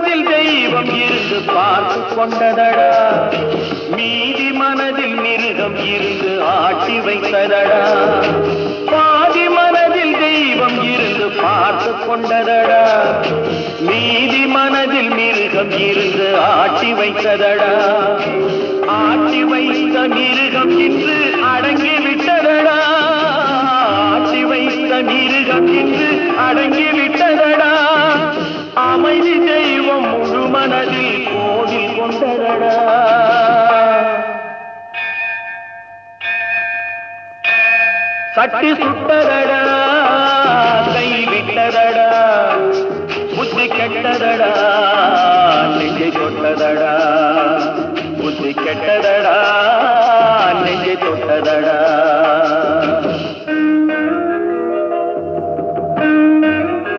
மனதில் தெய்வம் இருந்து பார்த்து கொண்டதடா, மீதி மனதில் மிருகம் இருந்து ஆட்டி வைத்ததடா. பாதி மனதில் தெய்வம் இருந்து பார்த்து கொண்டதடா, மீதி மனதில் மிருகம் இருந்து ஆட்டி வைத்ததடா. ஆட்டி வைத்த மிருகம் இன்று அடங்கி விட்டதடா, ஆட்டி வைத்த மிருகம் இன்று அடங்கி விட்டதடா. அமைதி தெய்வம் முழு மனதில் கோவில் கொண்டதடா. சட்டி சுட்டதடா, கை விட்டதடா, புத்தி கெட்டதடா, நெஞ்சை கொட்டதடா.